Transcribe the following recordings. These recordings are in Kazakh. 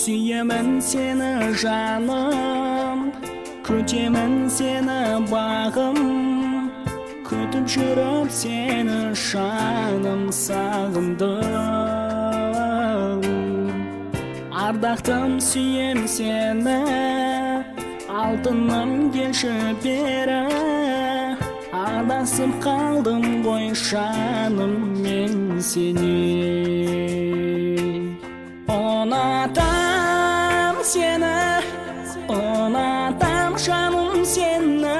Сүйемін сені жаным, күтемін сені бағым, күтіп жүріп сені шаным сағындым. Ардақтым сүйем сені, алтыным келші бері, адасып қалдым ғой жаным мен сені. Ұнатам сені, ұнатам жаным сені,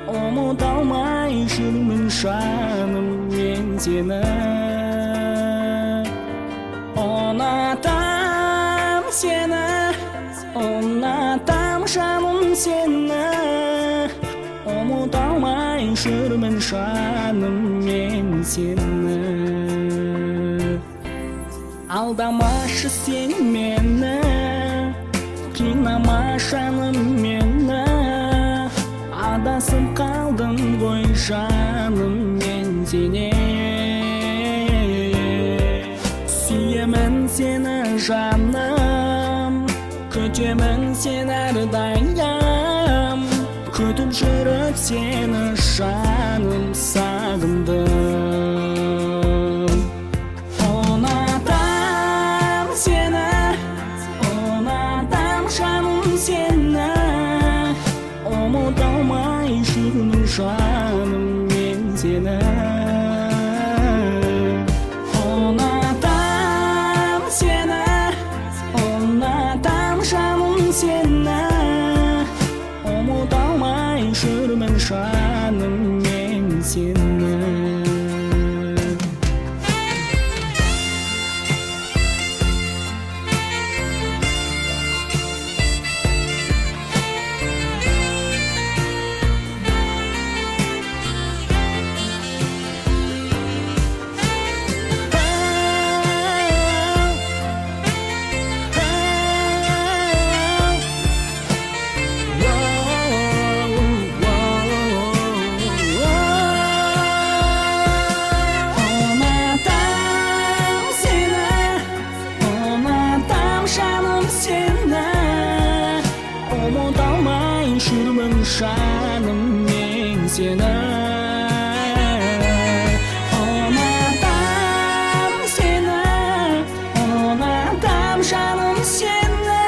ұмыта алмай жүрмін жаным мен сені. Ұнатам сені, ұнатам жаным сені, ұмыта алмай жүрмін жаным мен сені. Алдамашы сен мені, қинама жаным мені, адасып қалдым ғой жаным мен сені. Сүйемін сені жаным, күтемін сені әрдайым, күтіп жүріп сені жаным сағындым. Ұмыта алмай жүрмін жаным мен сені. Ұнатам сені, ұнатам жаным сені, ұмыта алмай жүрмін жаным мен сені. Ұмыта алмай жүрмін жаным мен сені. Ұнатам сені, ұнатам жаным сені,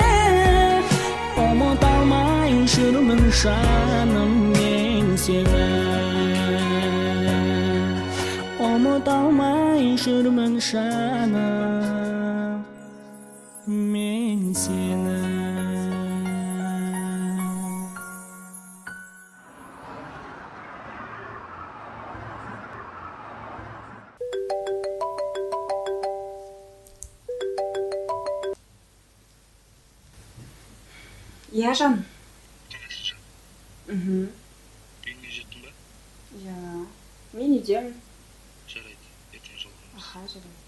ұмыта алмай жүрмін жаным мен сені. Ұмыта алмай жүрмін жаным мен сені. Иә, жан. Танасың? Үйіңе жеттің ба? Иә, мен үйдемін. Жарайды, ертең жолығамыз. Аха, жарайды.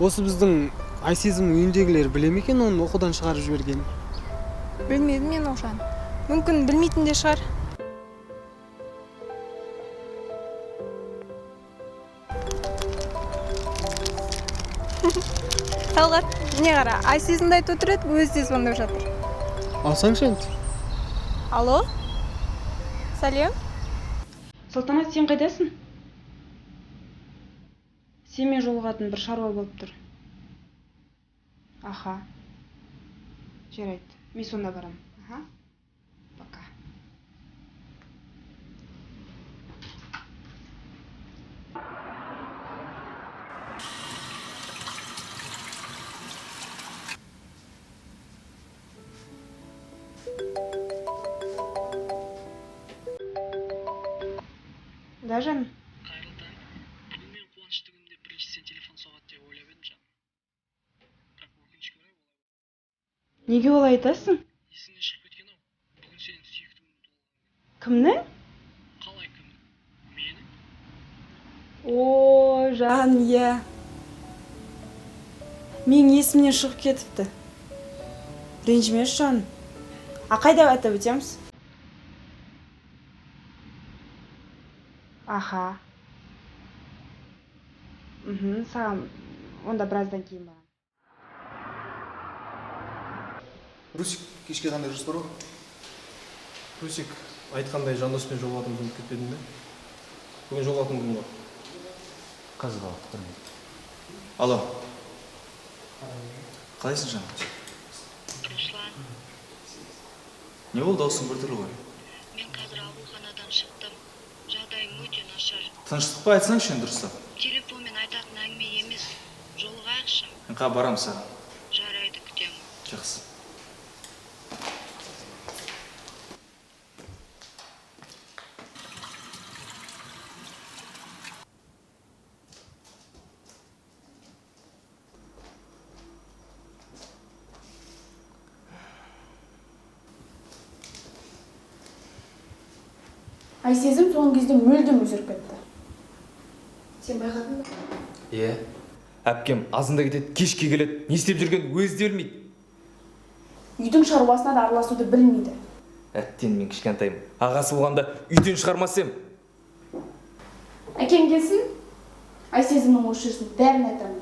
Осы біздің Айсезімнің үйіндегілер біле ме екен оны оқудан шығарып жібергенін? Білмедім мен оған. Мүмкін білмейтін де шығар. Талғат, не қара, Айсезімді айтып отыр еді, өзі де звондап жатыр. Алсаңшы енді. Алло? Сәлем? Салтанат, сен қайдасың? Сенімен жолығатын бір шаруа болып тұр. Аха. Жарайды. Мен сонда барам. Аха. Пока. Да, жаным? қайырлы таң. Бүгін мен қуанышты күнімде бірінші сен телефон соғады деп ойлап едім жаным. Бірақ өкінішке орай олай. Неге олай айтасың? Есіңнен шығып кеткен ау. Бүгін сенің сүйікті күнің туылған күн. Кімнің? Қалай кімнің? Менің? О, жан, иә. Менің есімнен шығып кетіпті. Ренжімеші, жаным. Қайда атап өтеміз? Аха. Саған онда біраздан кейін барам. Русик, кешке қандай жоспар бар? Русик, айтқандай жандоспен жолығатын ұмытып кетпедің бе? Бүгін жолығатын күн ғой. Қазір қалады, көрмейді. Алло. Қалайсың жаңа? Руслан, Не болды, даусың біртүрлі ғой? мен қазір ауруханадан шықтым. Жағдайым өте нашар. Тыныштық па айтсаңшы енді дұрыстап. Телефонмен айтатын әңгіме емес. Жолығайықшы. Мен қа барам саған. Жарайды, күтемін. Жақсы. Айсезім соңғы кезде мүлдем өзгеріп кетті. Сен байқадың ба? Иә. Әпкем азында кетеді, кешке келеді. Не істеп жүргенін өзі де білмейді. Үйдің шаруасына да араласуды білмейді. Әттен мен кішкентаймын. Ағасы болғанда үйден шығармас ем. Әкем келсін, Айсезімнің осы жүрісін бәрін айтамын.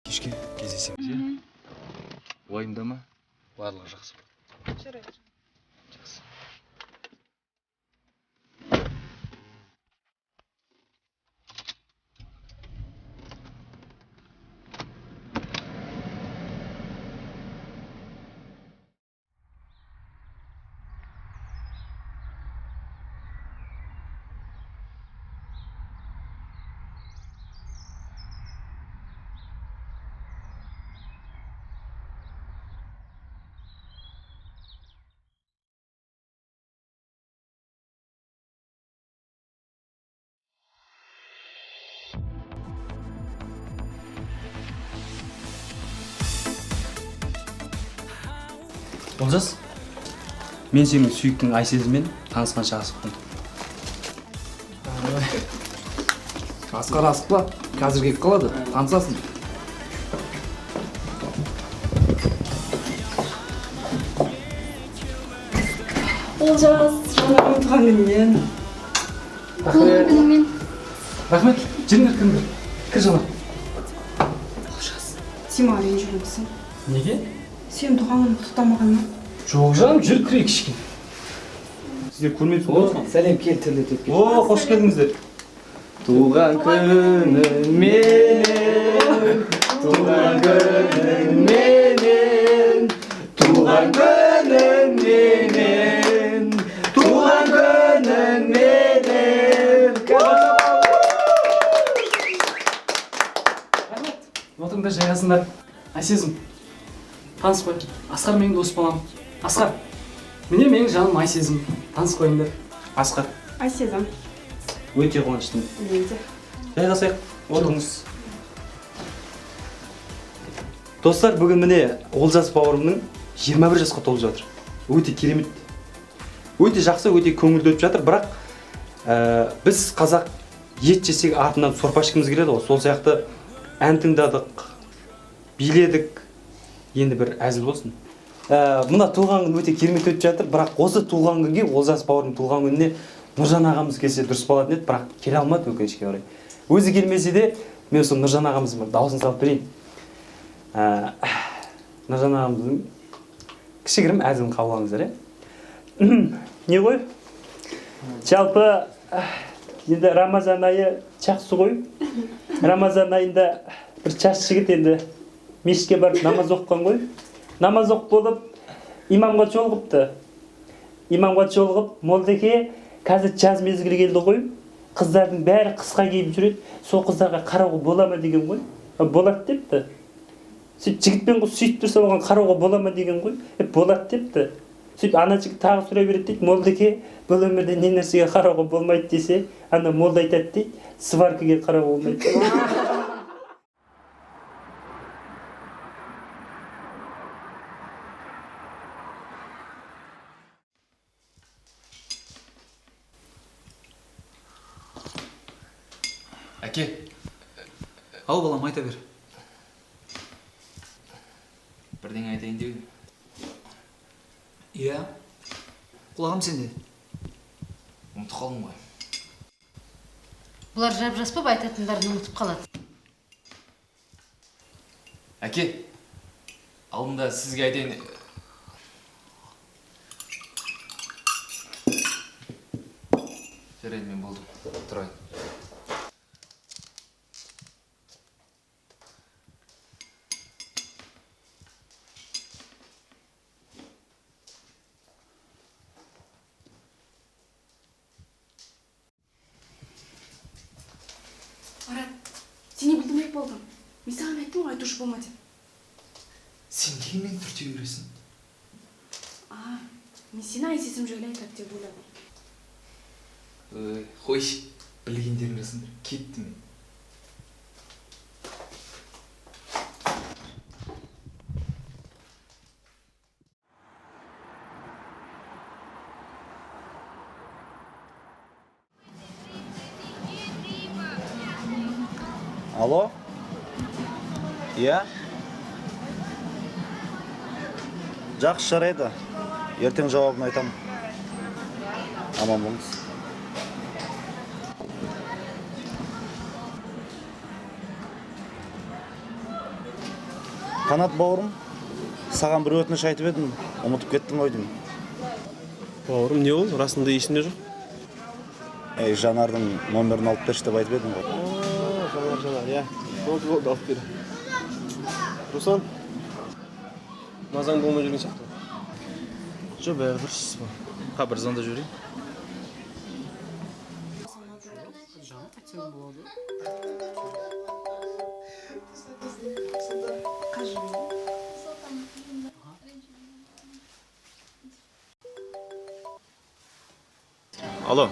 Кешке кездесеміз, иә? Уайымдама, барлығы жақсы болады. Жарайды. Жақсы. Олжас, мен сенің сүйіктің Айсезіммен танысқанша асықпын. Асқар асықпа, қазір келіп қалады, танысасың. Олжас, жаңа туған күніңмен. Туған күніңмен. Рахмет, жеңдер кімдір? Кір жана. Олжас, сен маған ренжімейсің. Неге? Сен туған күнін құттықтамағаннан. Жоқ жаным, жүр кірейік кішкене. Сіздер көрмепсіз ғой? Сәлем, кел, тірлетіп кел. О, қош келдіңіздер. Туған күнің менен, туған күнің менен, туған күнің менен, туған күнің менен. Отырыңдар жайғасыңдар. Айсезім, таныс қой. Асқар менің дос балам. Асқар, міне менің жаным Айсезім. Таныс қойыңдар. Асқар, Айсезім. өте қуаныштымын. Мен де. Жайғасайық, отырыңыз. Достар, бүгін міне Олжас бауырымның 21 жасқа толып жатыр. Өте керемет. Өте жақсы, өте көңілді өтіп жатыр, бірақ біз қазақ ет жесек артынан сорпа ішкіміз келеді ғой. Сол сияқты ән тыңдадық, биледік. Енді бір әзіл болсын. Мына туған күн өте керемет өтіп жатыр, бірақ осы туған күнге, Олжас бауырым туған күніне Нұржан ағамыз келсе дұрыс болатын еді, бірақ келе алмады өкінішке орай. Өзі келмесе де, мен сол Нұржан ағамыздың дауысын салып берейін. Нұржан ағамыздың кішігірім әзілін қабыл алыңыздар, не ғой? Жалпы енді Рамазан айы жақсы ғой. Рамазан айында бір жас жігіт енді мешітке барып намаз оқыған ғой. Намаз оқып болып, имамға жолығыпты. Имамға жолығып, молдеке, қазір жаз мезгілі келді ғой. Қыздардың бәрі қысқа киіп жүреді. Сол қыздарға қарауға бола ма деген ғой. Болады депті. Сөйтіп жігітпен қыз сөйтіп тұрса оған қарауға бола ма деген ғой. Болады депті. Сөйтіп ана жігіт тағы сұрай береді дейді. Молдеке, бұл өмірде не нәрсеге қарауға болмайды десе, ана молда айтады дейді. Сваркаға қарауға болмайды. Әке, ал балам, айта бер. Бірдеңе айтайын деу. Иә, құлағым сенде. Ұмытып қалдым ғой. Бұлар жап-жас боп айтатындарын ұмытып қалады. Әке, алдында сізге айтайын. Жарайды, мен болдым. Тұрайын. Марат, сен не білдімек болдың? Мен саған айттым ғой, айтушы болма деп. Сен неге мені түрте бересің? Мен сені Айсезім жайлы айтады деп ойладым. Қойшы, білгендерің жасыңдар. Кетті мен. Алло? Иә? Жақсы, жарайды. Ертең жауабын айтамын. Аман болыңыз. Қанат бауырым, саған бір өтініш айтып едім, ұмытып кеттім ғой деймін. Бауырым, не ол? Расында есімде жоқ. Жанардың номерін алып берші деп айтып едім ғой. Жанар, иә. Болды, алып бері. Руслан, мазаң болмай жүрген сияқты. Жоқ, бәрі дұрыс па. Бір звонда жіберейін. Алло.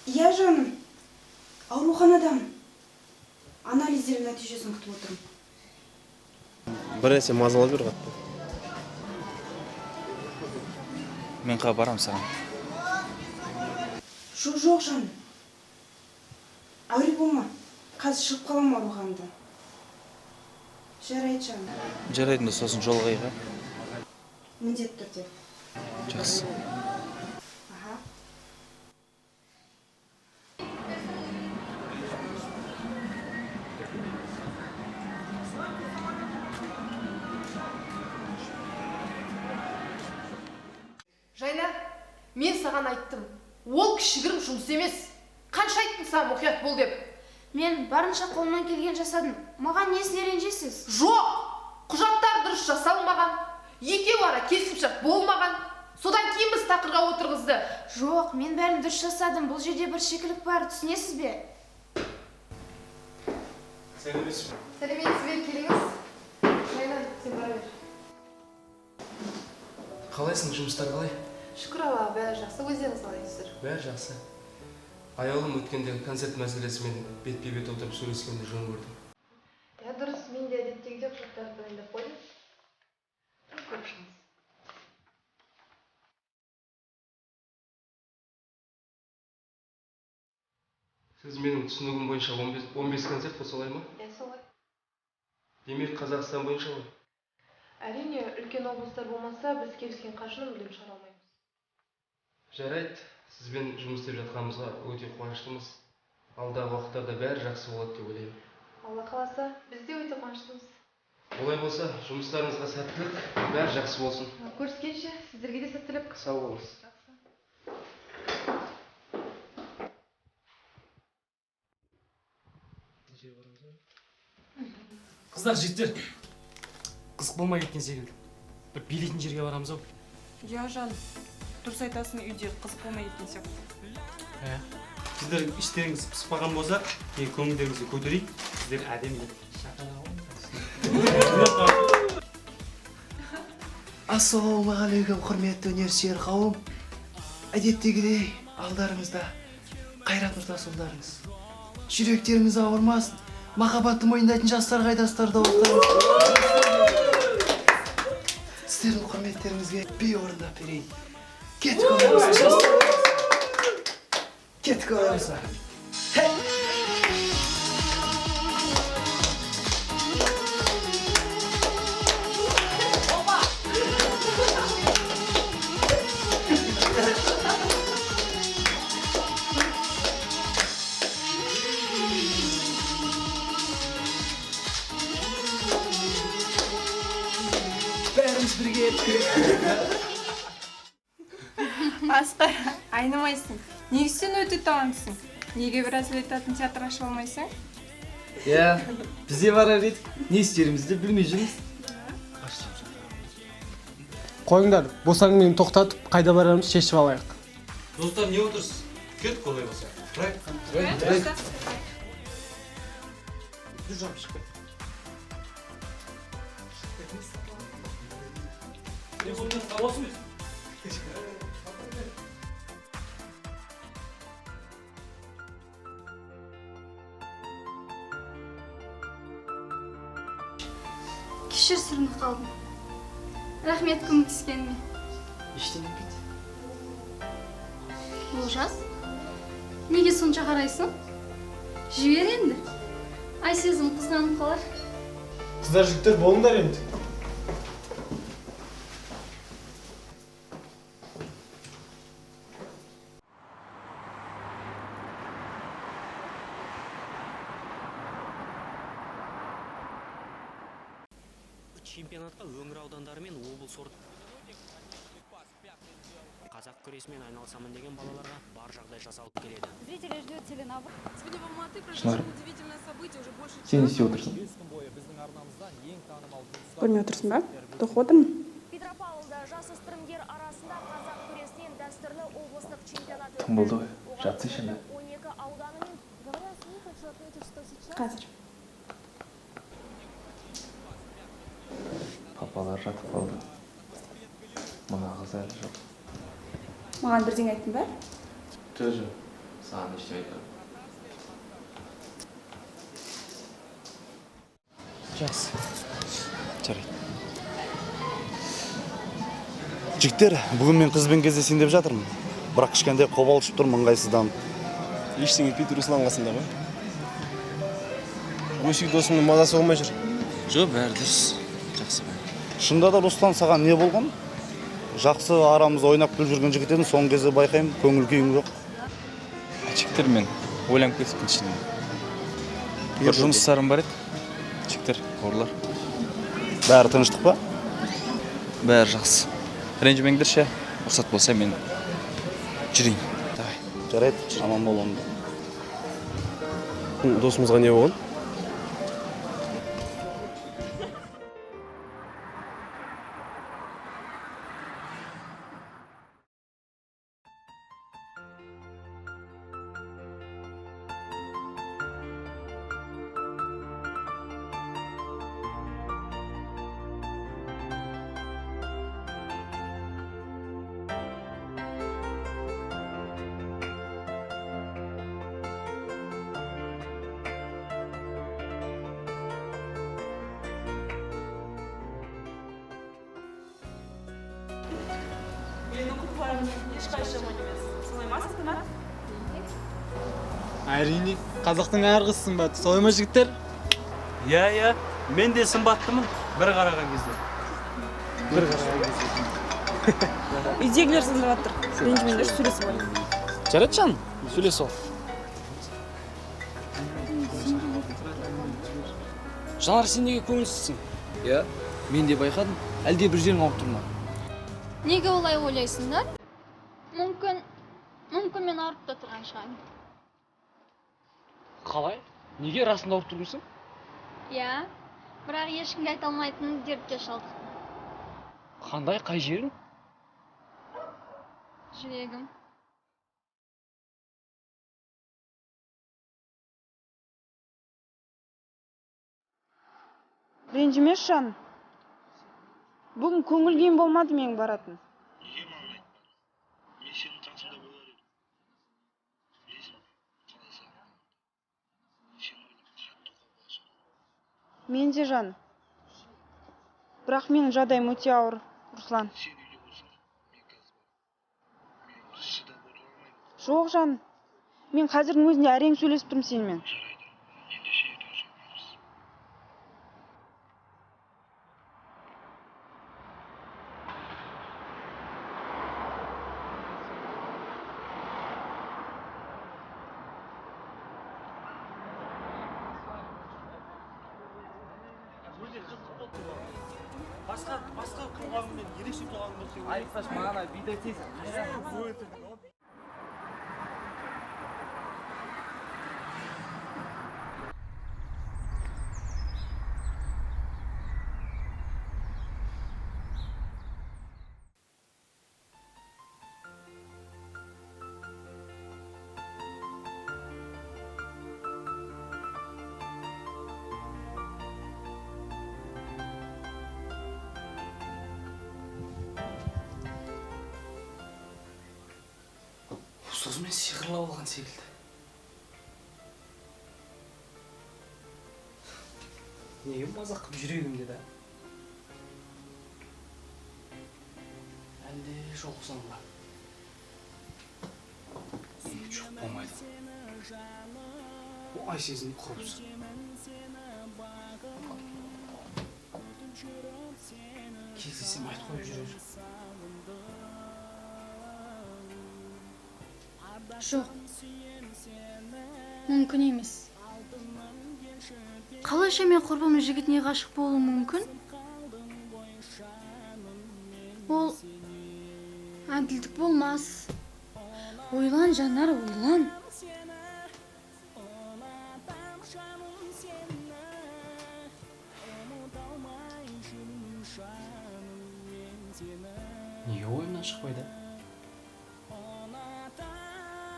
Иә жаным, ауруханадамын. Анализдердің нәтижесін күтіп отырмын. Бір нәрсе мазалап жүр қатты. Мен барам саған. Жоқ жаным. Әуре болма. Қазір шығып қалам ауруханадан. Жарайды жаным. Жарайды, сосын жолығайық. Міндетті түрде. Жақсы. Аха. Жайна, мен саған айттым. Ол кішігірім жұмыс емес. Қанша айттым саған мұқият бол деп. Мен барынша қолымнан келген жасадым. Маған несіне ренжесіз? Жоқ! Құжаттар дұрыс жасалмаған. Екеу ара келісімшарт болмаған. Содан кейін біз тақырға отырғызды. Жоқ, мен бәрін дұрыс жасадым. Бұл жерде бір шикілік бар, түсінесіз бе? Сәлеметсіз бе? Сәлеметсіз бе, келіңіз. Жайна, сен бара бер. Қалайсың, жұмыстар қалай? Шүкір Алла, бәрі жақсы. Өздеріңіз қалайсыздар? Бәрі жақсы. Аяулым өткендегі концерт мәселесімен бетпе-бет отырып сөйлескенде жөн көрдім. Я дұрыс, мен де әдеттегідей құжаттарды дайындап қойдым. Көріп шығыңыз. Сіз менің түсінігім бойынша 15 концерт қой, солай ма? Солай. Демек Қазақстан бойынша ғой? Әрине, үлкен облыстар болмаса, біз келіскен қаржыны мүлдем шығара алмаймыз. Жарайды, сізбен жұмыс істеп жатқанымызға өте қуаныштымыз. Алдағы уақыттарда бәрі жақсы болады деп ойлаймын. Алла қаласа, біз де өте қуаныштымыз. Олай болса, жұмыстарыңызға сәттілік, бәрі жақсы болсын. Көріскенше, сіздерге де сәттілік. Сау болыңыз. Қыздар, жігіттер, қызық болмай кеткен секілді. Бір билейтін жерге барамыз ау. Я жан, дұрыс айтасың, үйде қызық болмай кеткен сияқты. Сіздер іштеріңіз пыспаған болса, мен көңілдеріңізді көтерейік. Сіздер әдемі. Ассалаумағалейкум, құрметті өнерсүйер қауым. Әдеттегідей алдарыңызда қайрат нұртасұлдарыңыз. Жүректеріңіз ауырмасын. Махаббатты мойындайтын жастар қайдастарда оқытарыңыз. Сіздердің құрметтеріңізге би орындап берейін. Кеттік оламыз, жастар. Кеттік оламыз. Бәріміз бірге. Асқар, айнымайсың. Неге сен өте таланттысың? Неге біраз айтатын театр аша алмайсың? Бізде барар едік. Не істерімізді білмей жүрміз. Қойыңдар, босаң мені тоқтатып, қайда барарымыз шешіп алайық. Достар, не отырсыз? Кеттік олай болса. Тұрайық. Жүржам, шықпай. Ne bunun havası mıyız? Кешірсін қалдым. Рахмет көмектескеніме. Ештеңе бит. Олжас, неге сонша қарайсың? Жібер енді. Айсезім қызғанып қалар. Қыздар, жігіттер, болыңдар енді. Чемпионатқа өңір аудандары мен облыс қазақ күресімен айналысамын деген балаларға бар жағдай жасалып келеді. Зрители ждет теленабор. Сегодня в Алматы Шынар, произошло удивительное событие, уже больше сен не істеп отырсың? Көрмей отырсың ба? Тоқып отырмын. Петропавлда жасөспірімдер арасында қазақ күресінен дәстүрлі облыстық чемпионат Тым болды ғой, жатсайшы енді. 12 ауданы мен говоря с ней, хочу отметить, что сейчас Қазір. Папалар жатып қалды. Мына қыз әлі жоқ. Маған бірдеңе айттың ба? Жоқ, саған ештеңе айтпадым. Жақсы. Жарайды. Жігіттер, бүгін мен қызбен кездесейін деп жатырмын. Бірақ кішкентай қобалжып тұрмын ыңғайсызданып. Ештеңе етпейді, Руслан қасында ғой? өсек досымның мазасы болмай жүр. Жоқ, бәрі дұрыс. Жақсы бәрі. Шынында да Руслан саған не болған? Жақсы арамызда ойнап күліп жүрген жігіт едің, соңғы кезде байқаймын, көңіл күйің жоқ. Жігіттер, мен ойланып кетіппін ішінде. Бір жұмыстарым бар еді. Жігіттер, бауырлар. Бәрі тыныштық па? Бәрі жақсы. Ренжімеңдерші, рұқсат болса мен жүрейін. Жарайды, аман бол онда. Досымызға не болған? Менің құтпарым ешқайсы жаман емес. Солай ма Салтанат? Әрине, қазақтың әр қызы сымбатты. Солай ма жігіттер? Иә, мен де сымбаттымын бір қараған кезде. Үйдегілер сындырып жатыр. Ренжімеңдер, сөйлесіп алайын. Жарайды жан, сөйлес ол. Жанар, сен неге көңілсізсің? Иә, мен де байқадым. Әлде бір жерің ауырып тұр ма? Неге олай ойлайсыңдар? Мүмкін мен ауырып та тұрған шығармын. Қалай? Неге расында ауырып тұрмысың? Иә, бірақ ешкімге айта алмайтын дертке шалдықтым. Қандай, қай жерің? Жүрегім. Ренжімеш жан. Бүгін көңіл күйім болмады менің баратын. Мен де жан. Бірақ менің жағдайым өте ауыр, Руслан. Жоқ жан. Мен қазірдің өзінде әрең сөйлесіп тұрмын сенімен. Басқа қылғанымен ерекше тұрған болса, айтпаш маған бидай тез. Сөзімен сиқырлап алған секілді. Неге мазақ қып жүрегімде да? Әлде жоқсың ба? Жоқ болмайды. Ай сезім құрыпсың. Кездесем айт қойып жүрер. Жоқ. Мүмкін емес. Қалайша мен құрбымның жігітіне ғашық болуым мүмкін? Ол әділдік болмас. Ойлан, Жанар, ойлан. Неге ойымнан шықпайды?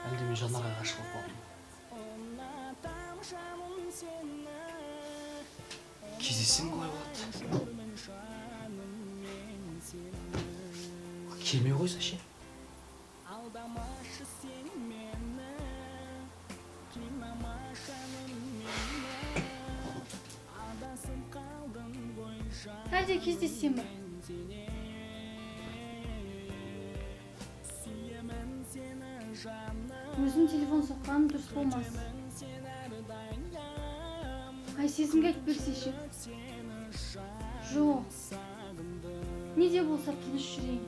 Әлде мен Жанарға ғашық болып қалдым. Кездессем қалай болады? Келмей қойса ше? Әлде кездессем ба? Өзім телефон соққаным дұрыс болмас. Айсезімге айтып берсейші. Жоқ. Не де болса тыныш жүрейін.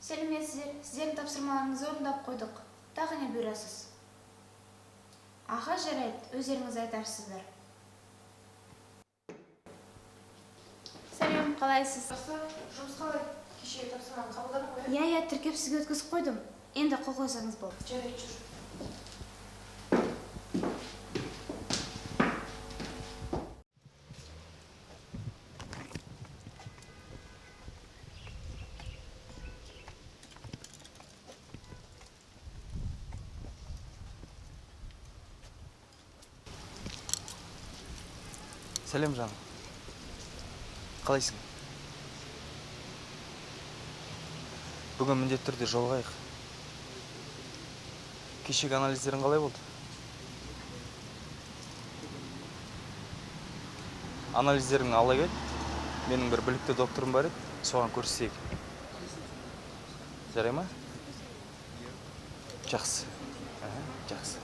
Сәлеметсіздер. Сіздердің тапсырмаларыңызды орындап қойдық. Тағы не бұйырасыз? Аға, жарайды, өздеріңіз айтарсыздар. Сәлем, қалайсыз? Жұмыс қалай? Кешегі тапсырманы қабылдадың ғой? Иә, тіркеп сізге өткізіп қойдым. Енді қол қойсаңыз болды. Жарайды, жүр. Сәлем жаным. Қалайсың? Бүгін міндетті түрде жолығайық. Кешегі анализдерің қалай болды? Анализдеріңді ала кел. Менің бір білікті докторым бар еді, соған көрсетейік. Жарай ма? Жақсы. Жақсы.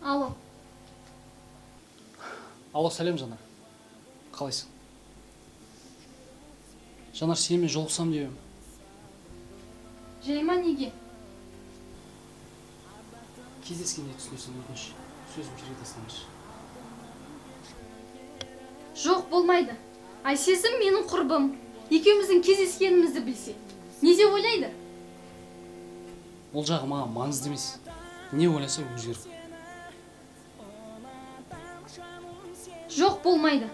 Алло. Алло, сәлем Жанар. Қалайсың? Жанар, сенімен жолықсам деп едім. Жайма неге? Кездескенде түсінесің, өтініш. Сөзім жерге тастамашы. Жоқ, болмайды. Айсезім менің құрбым. Екеуміздің кездескенімізді білсе. Не деп ойлайды? Ол жағы маған маңызды емес. Не ойласа өзгеріп. Жоқ, болмайды.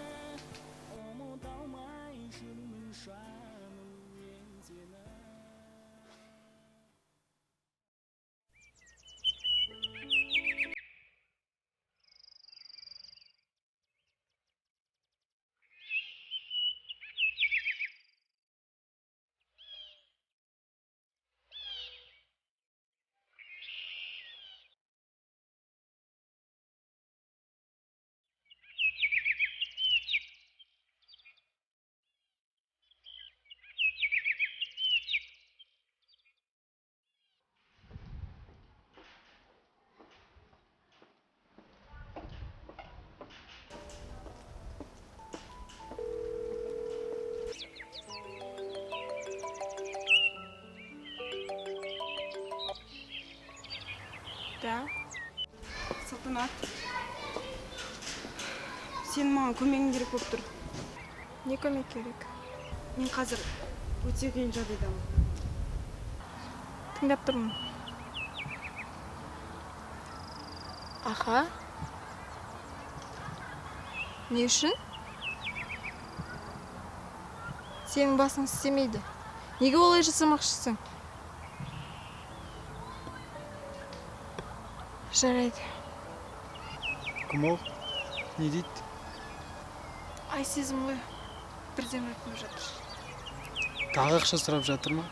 Да. Салтанат. Сен маған көмегің керек болып тұр. Не көмек керек? Мен қазір өте қиын жағдайдамын. Тыңдап тұрмын. Аха? Не үшін? Сенің басың істемейді. Неге олай жасамақшысың? Жарайды. Кім ол? Не дейді? Айсезім ғой. Бірден өтіп жатыр. Тағы ақша сұрап жатыр ма?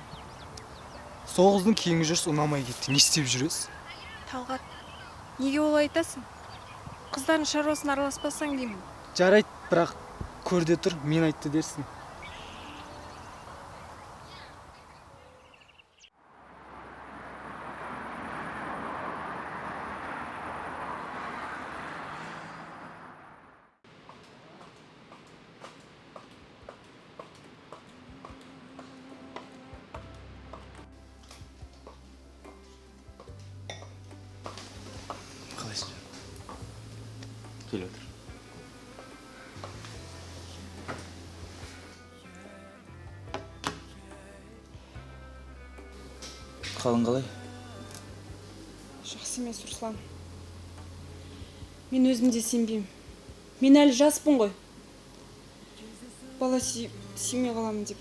Сол қыздың киінген жүріс ұнамай кетті. Не істеп жүресіз? Талғат, неге олай айтасың? Қыздардың шаруасына араласпасаң деймін. Жарайды, бірақ көрде тұр, мен айтты дерсің. Кел отыр. қалың қалай? Жақсы емес, Руслан. Мен өзім де сенбеймін. Мен әлі жаспын ғой. Бала сүймей қаламын деп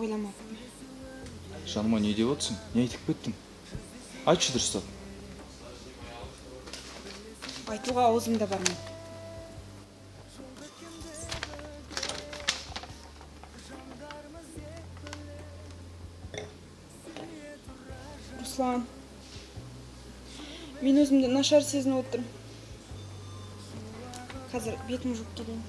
ойламаппын. Жаныма не деп отырсың? Не айтып кеттің? Айтшы дұрыстап. Айтуға аузым да бармайды. Руслан, мен өзімді нашар сезініп отырмын. Қазір бетім жуып келейін.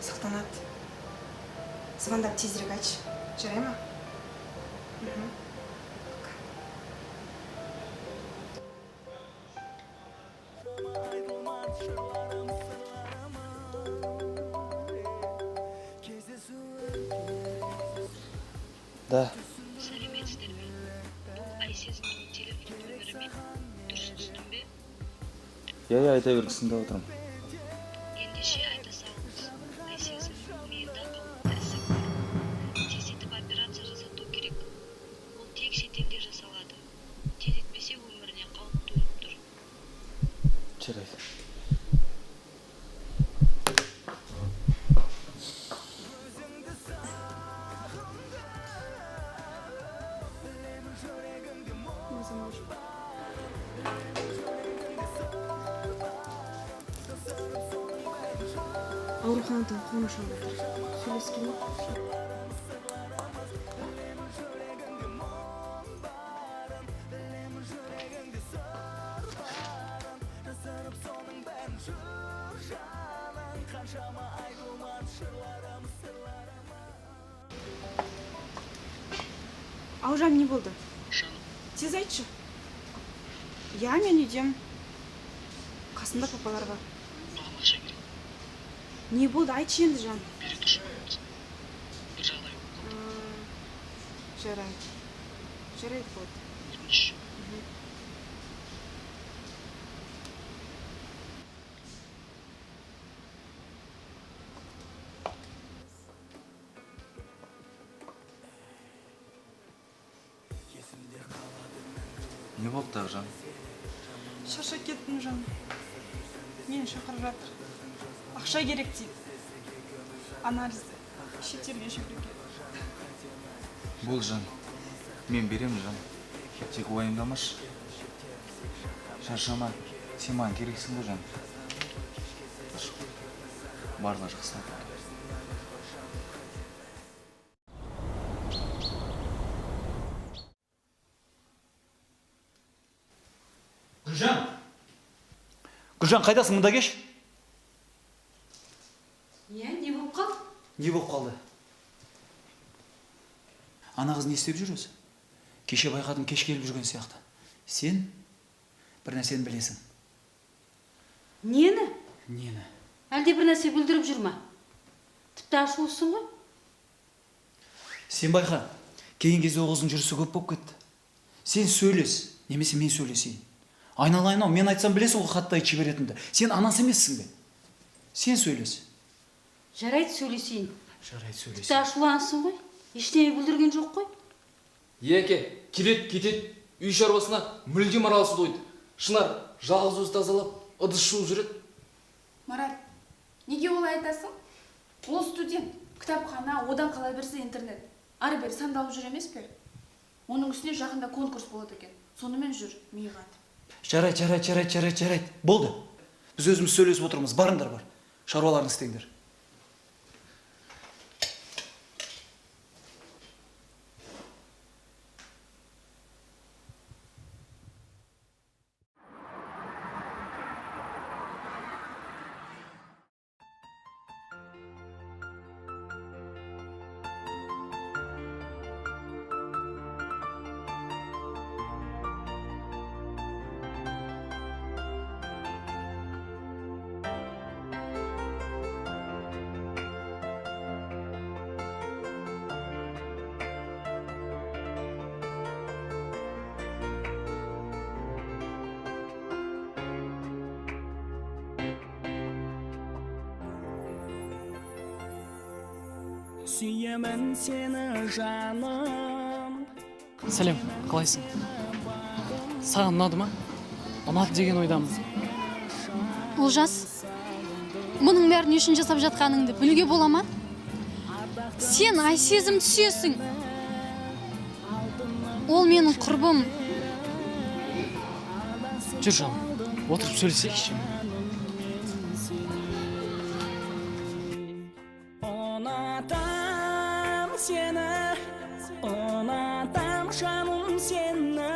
Салтанат, звондап тезірек айтшы. Жарай ма? Да. Сәлеметсіздер ме? Бұл Айсезімнің телефон нөмірі ме? Дұрыс түстім бе? Айта бергісін де отырмын. Ендеше айта салыңыз. Айсезім миында қауіпті ісік бар. Тездетіп операция жасату керек. Ол тек шетелде жасалады. Тездетпесе өміріне қауіп төніп тұр. Жарайды. Ауруханадан қоңырау шалып жатыр. Сөйлескен ме? Аужан, не болды? Тез айтшы. Я, мен үйдем. Қасында папалар бар. Маған ақша керек. Не болды? Айтшы енді, жан. Бере тұршы болмаса. Бір жағдай болды. Жарайды. Жарайды болды. Өтініш. Не болды тағы жан? Шаршап кеттім, жан. Мені шақырып жатыр. Ақша керек дейді. Анализді шетелге жіберуге. Бол жан. Мен беремін жан. Тек уайымдамашы. Шаршама. Сен маған керексің ғой жан. Барлығы жақсылап. Гүлжан, қайдасың, мұнда кеш? Не болып қалды? Не болып қалды? Ана қыз не істеп жүр өзі? Кеше байқадым, кеш келіп жүрген сияқты. Сен бір нәрсені білесің. Нені? Нені? Әлде бір нәрсе бүлдіріп жүр ма? Тіпті ашулысың ғой? Сен байқа, кейін кезде оғыздың жүрісі көп болып кетті. Сен сөйлес, немесе мен сөйлесейін. Айналайын-ау, мен айтсам білесің ғой хатты айтып жіберетінді. Сен анасы емессің бе? Сен сөйлес. Жарайды, сөйлесейін. Жарайды, сөйлесейін. Тіпті ашулансың ғой? Ештеңе бүлдірген жоқ қой? Еке, келет, кетет, үй шаруасына мүлдем араласуды қойды. Шынар жалғыз өзі тазалап, ыдыс жуып жүреді. Марат, неге олай айтасың? Ол студент, кітапхана, одан қалай берсе интернет. Ары-бері сандалып жүр емес пе? Оның үстіне жақында конкурс болады екен. Сонымен жүр, миы қатып. Жарайды. Болды. Біз өзіміз сөйлесіп отырмыз. Барыңдар бар. Шаруаларын істеңдер. сүйемін сені жаным. Сәлем, қалайсың? Саған ұнады ма? Ұнады деген ойдамын. Олжас, мұның бәрін не үшін жасап жатқаныңды білуге бола ма? Сен Айсезім түсесің. Ол менің құрбым. Жүр жаным, отырып сөйлесейікші. Ұнатам сені, ұнатам жаным сені.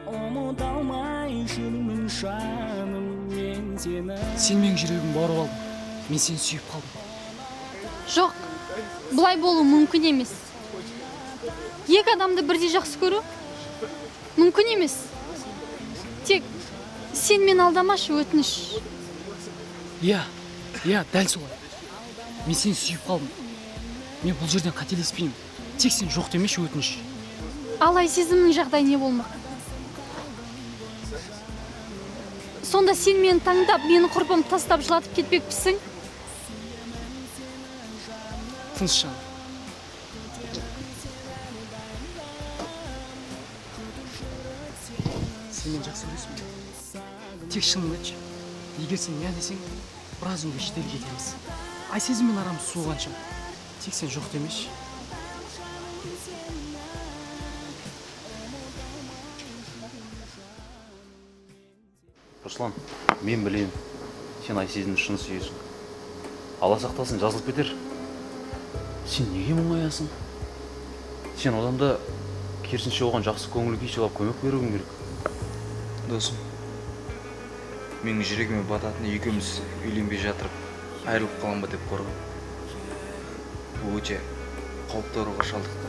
Ұмыта алмай жүрмін жаным мен сені. Сен менің жүрегім бауырып алдың. Мен сені сүйіп қалдым. Жоқ, бұлай болу мүмкін емес. Екі адамды бірдей жақсы көру мүмкін емес. Тек сен мен алдамашы, өтініш. Иә, дәл солай. Мен сені сүйіп қалдым. Мен бұл жерден қателеспеймін. Тек сен жоқ демеші, өтініш. Ал Айсезімнің жағдайы не болмақ? Сонда сен мені таңдап, мені құрбым тастап жылатып кетпекпісің? Тыныш жаным. Сен мен жақсы көресің бе? Тек шынын айтшы. Егер сен иә десең, біраз күнге шетел кетеміз. Айсезіммен арамыз суығанша. Тек сен жоқ демеші. Руслан, мен білем, сен Айсезімді шын сүйесің. Алла сақтасын, жазылып кетер. Сен неге мұңаясың? Сен адамда керісінше оған жақсы көңіл күй сыйлап көмек беруің керек. Досым, менің жүрегіме бататын екеуміз үйленбей жатырып, айырылып қалам ба деп қорқам. Бұл өте қауіпті ауруға шалдықты.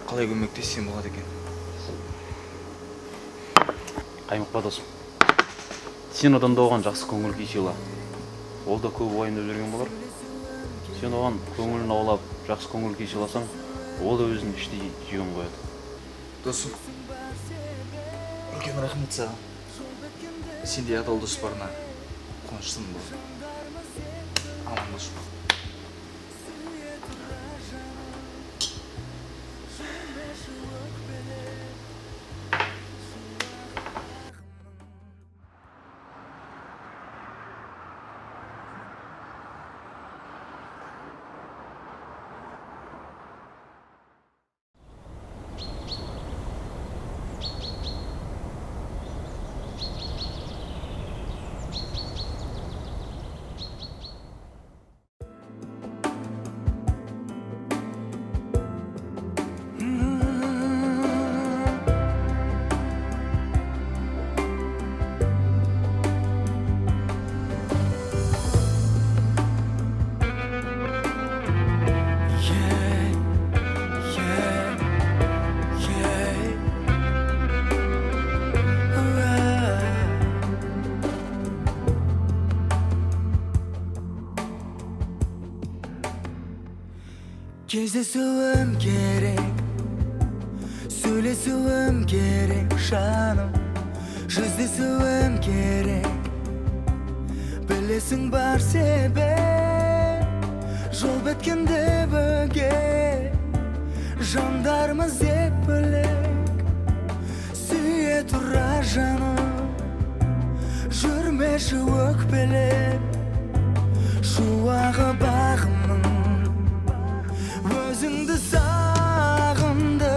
Қалай көмектессем болады екен? Қаймықпа досым. Сен адамда оған жақсы көңіл күй сыйла. Ол да көп уайымдап жүрген болар. Сен оған көңілін аулап, жақсы көңіл күй сыйласаң, ол да өзін іштей жүйен қояды. Досым, үлкен рахмет саған. Сендей адал дос барына қуаныштымын бол. Амандасып. Кездесуім керек, сөйлесуім керек жаным, жүздесуім керек. Білесің бар себеп, жол біткенде бөгет, жандарымыз деп бөлек. Сүйе тұра жаным, жүрмеші өкпелеп, шуағы бағымның өзіңді сағындым.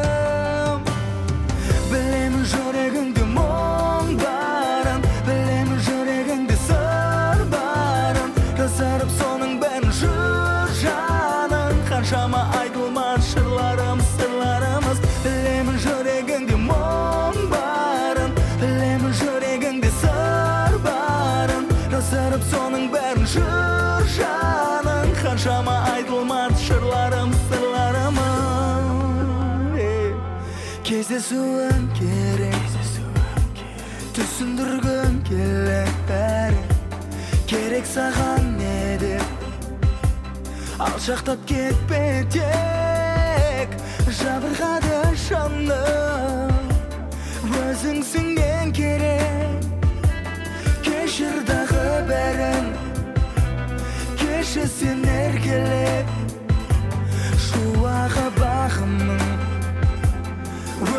Білемін жүрегіңде мұң барын, білемін жүрегіңде сыр барын. Жасарып соның бәрін жүр жаның, қаншама айтылмас шырларымыз, сырларымыз. Білемін жүрегіңде мұң барын, білемін жүрегіңде сыр барын. Жасарып соның бәрін жүр жаның, қаншама айтылмас шырларымыз, сырларымыз. Кездесуім керек, түсіндіргім келек бәрі. Керек саған не деп, алшақтап кетпе тек, жабырқады жаным. Өзіңсің ең керек, кешір дағы бәрін, кешір сен елеп шуағы бағымның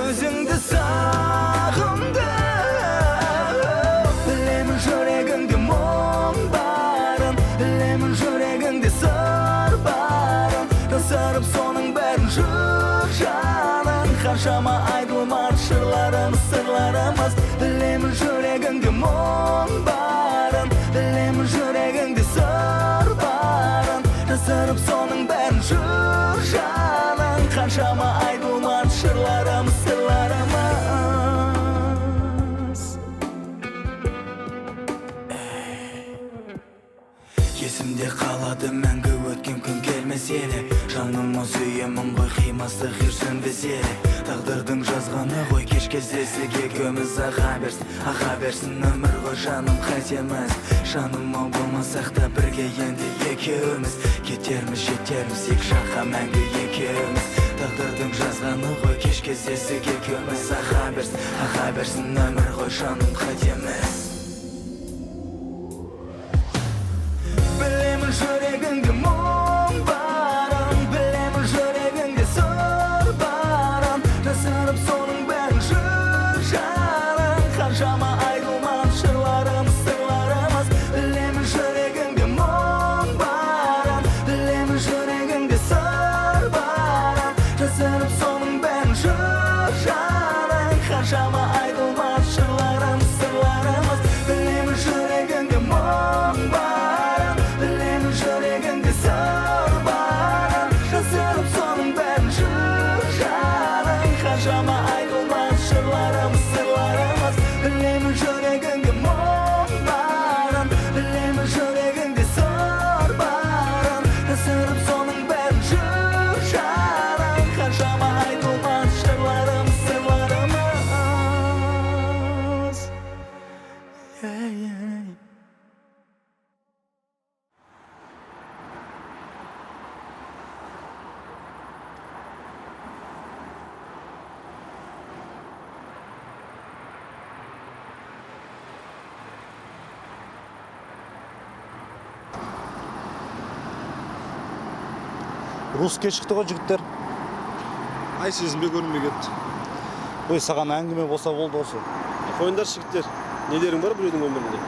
өзіңді сағымды білемін жүрегіңде мұң барын білемін жүрегіңде сыр барын жасырып соның бәрін жүр жаның қаншама айтылмас жырларымыз сырларымыз білемін жүрегіңде мұң барын білемін жүрегіңде сыр барын жасырып соның бәрін жүр жаның қаншама айтылмас жырларымыз сырларымыз есімде қалады мәңгі өткен күн келмес еді жаныма сүйемін ғой қимасы қир сөнбес еді тағдырдың жазғаны ғой кеш кездессек екеуміз аға берсін өмір ғой жаным қайтеміз жаныма болмасақ та бірге енді екеуміз кетерміз жетерміз екі жаққа мәңгі екеуміз тағдырдың жазғаны ғой кеш кездессек екеуміз аға берсін өмір ғой жаным қайтеміз білемін жүрегіңде мұң барын білемін жүрегіңде сыр барын жасырып соның бәрін жүр жаның қаншама айтылмас жырларымыз сырларымыз білемін жүрегіңде мұң барын білемін жүрегіңде сыр барын жасырып соның бәрін жүр жаның қаншама айтылмас жырларымыз сырларымыз білемін жүрегіңде мұң барын білемін жүрегіңде сыр барын жасырып соның бәрін жүр жаның қаншама айтылмас жырларымыз сырларымыз білемін жүрегіңде мұң барын білемін жүрегіңде сыр барын жасырып соның бәрін жүр жаның қаншама айтылмас жырларымыз сырларымыз русский шықты ғой жігіттер Ай сезімбе көрінбей кетті. ой саған әңгіме болса болды осы Қойыңдар жігіттер, нелерің бар біреудің өмірінде?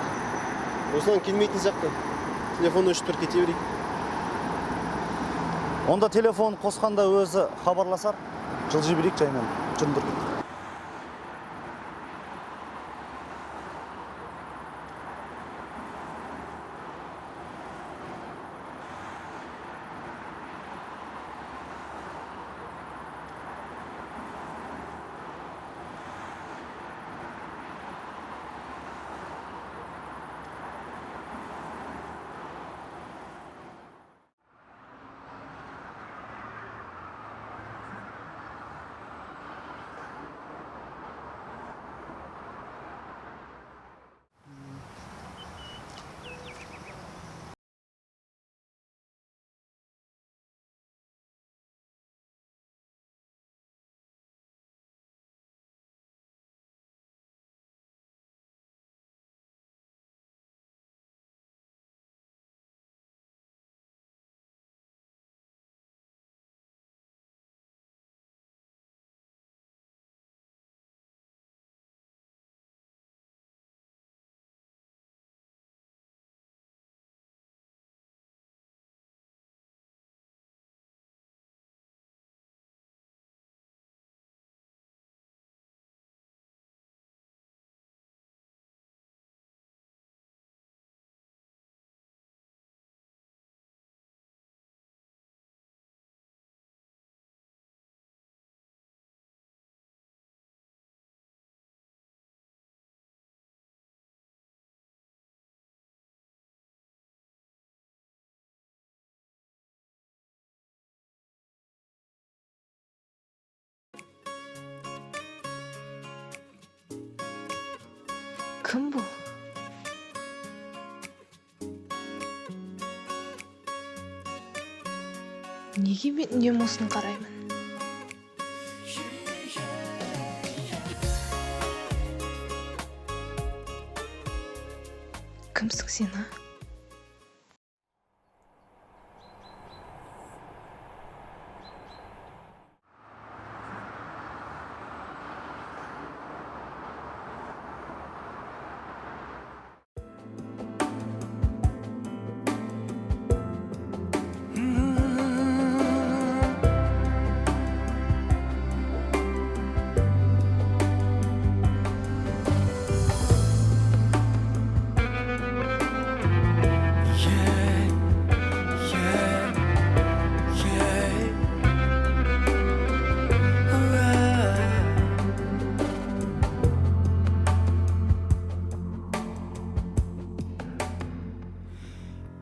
Осынан келмейтін сияқты. Телефон өшіп тұр, кете берейік. онда телефон қосқанда өзі хабарласар жылжи берейік жаймен жүріңдер кет Кім бұл? Неге мен үнемі осыны қараймын? Кімсің сен, а?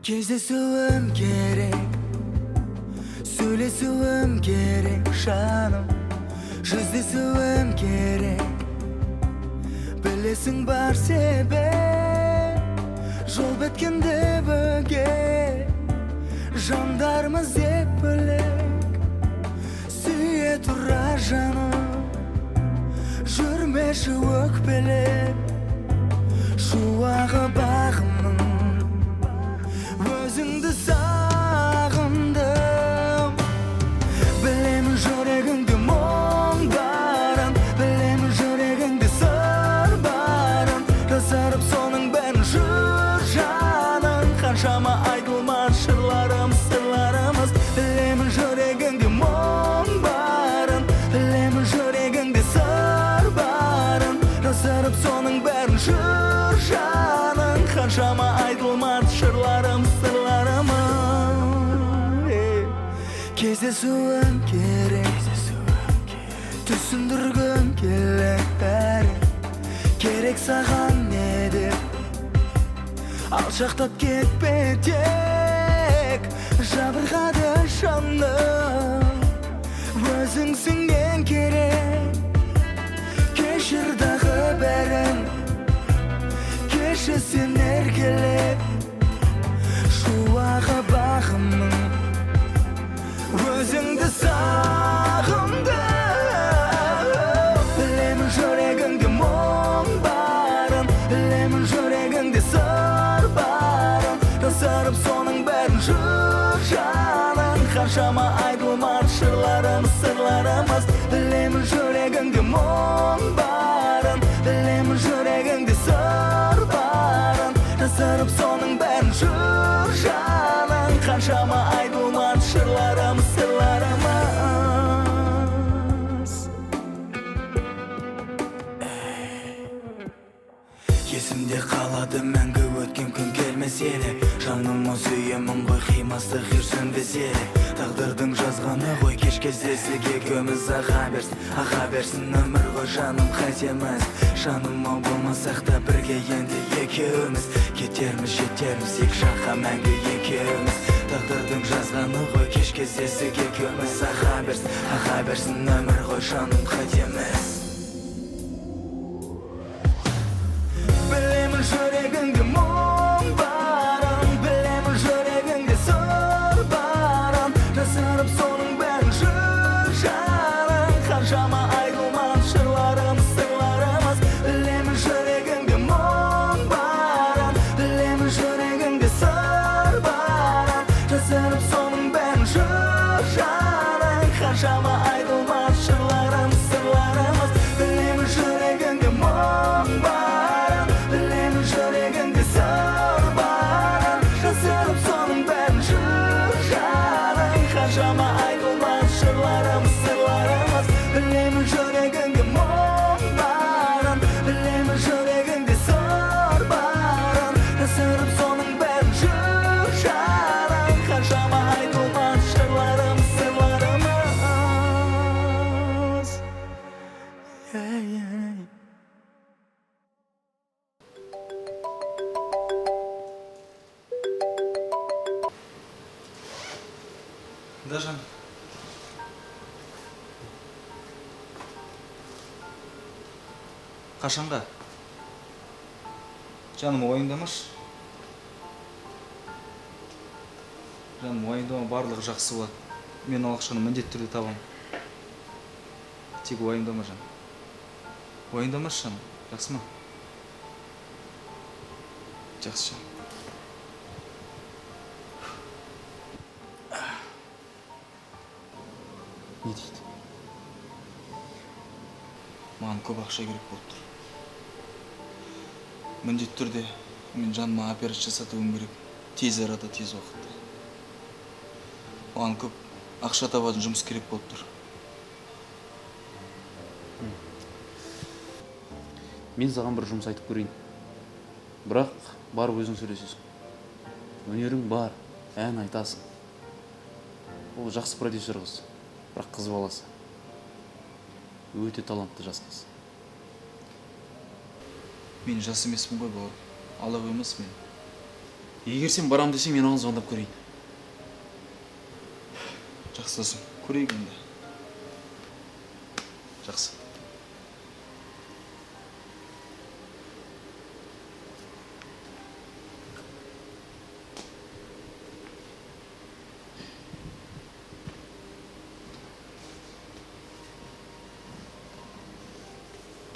Кездесуім керек, сөйлесуім керек жаным, жүздесуім керек. Білесің бар себеп, жол біткенде бөге, жандарымыз деп бөлек. Сүйе тұра жаным, жүрмеші өкпелеп. Шуағы бағымның өзіңді сағындым. Білемін жүрегіңде мұң барын, білемін жүрегіңде сыр барын. Жасарып соның бәрін жүр жаның, қаншама айтылмас шырларымыз, сырларымыз. Білемін жүрегіңде мұң барын, білемін жүрегіңде сыр барын. Жасарып соның бәрін жүр жаның, қаншама айтылмас шырларымыз, сырларымыз. Кездесуім керек, түсіндіргім келек бәрі. Керек саған не деп, алшақтап кетпе тек. Жабырғады жаным, өзіңсің ең керек. Кешір дағы бәрін, кешір сен еркелеп. Шуағы бағымның өзіңді сағындым. Білемін жүрегіңде мұң барын, білемін жүрегіңде сыр барын. Жасарып соның бәрін жүр жаның, қаншама айтылмас шырларымыз, сырларымыз. Білемін жүрегіңде мұң барын, білемін жүрегіңде сыр барын. Жасарып соның бәрін жүр жаның, қаншама айтылмас шырларымыз, сырларымыз. Есімде қалады мәңгі өткен күн келмес еле. Жаныма сүйемін ғой, қимастық жүрсінбес еле. Тағдырдың жазғаны ғой, кеш кездесік екеуміз. Аға берсін өмір ғой жаным, қайтеміз. Жаныма болмасақ та бірге енді екеуміз. Кетерміз, жетерміз екі жаққа мәңгі екеуміз. Тағдырдың жазғаны ғой, кеш кездесік екеуміз. Аға берсін өмір ғой жаным, қайтеміз. Білемін жүрегіңде мұң барын, білемін жүрегіңде сыр барын. Жасарып соның бәрін жүр жаның, қаншама айтылмас шырларымыз, сырларымыз. Білемін жүрегіңде мұң барын, білемін жүрегіңде сыр барын. Жасарып соның бәрін жүр жаның, қаншама айтылмас шырларымыз, сырларымыз. Білемін жүрегіңде мұң барын, білемін жүрегіңде сыр барын. Жасарып соның бәрін жүр жаның, қаншама айтылмас шырларымыз, сырларымыз. Білемін жүрегіңде мұң барын, білемін жүрегіңде сыр барын. Жасарып соның бәрін жүр жаның, қаншама айтылмас шырларымыз, сырларымыз. Да, жан. Қашанға? Жаным, уайымдамашы. Жаным, уайымдама, барлығы жақсы болады. Мен ол ақшаны міндетті түрде табамын. Тек уайымдама, жан. Уайымдамашы, жаным. Жақсы ма? Жақсы, жан. Не дейді? Маған көп ақша керек болып тұр. Міндетті түрде мен жаныма операция жасатуым керек. Тез арада, тез уақытта. Маған көп ақша табатын жұмыс керек болып тұр. Мен саған бір жұмыс айтып көрейін. Бірақ барып өзің сөйлесесің. Өнерің бар, ән айтасың. Ол жақсы продюсер қыз, бірақ қыз баласы. Өте талантты жас қыз. Мен жас емеспін ғой, бауыр. Ала қоймас мен. Егер сен барам десең, мен оған звондап көрейін. Жақсы досым, көрейік енді. Жақсы.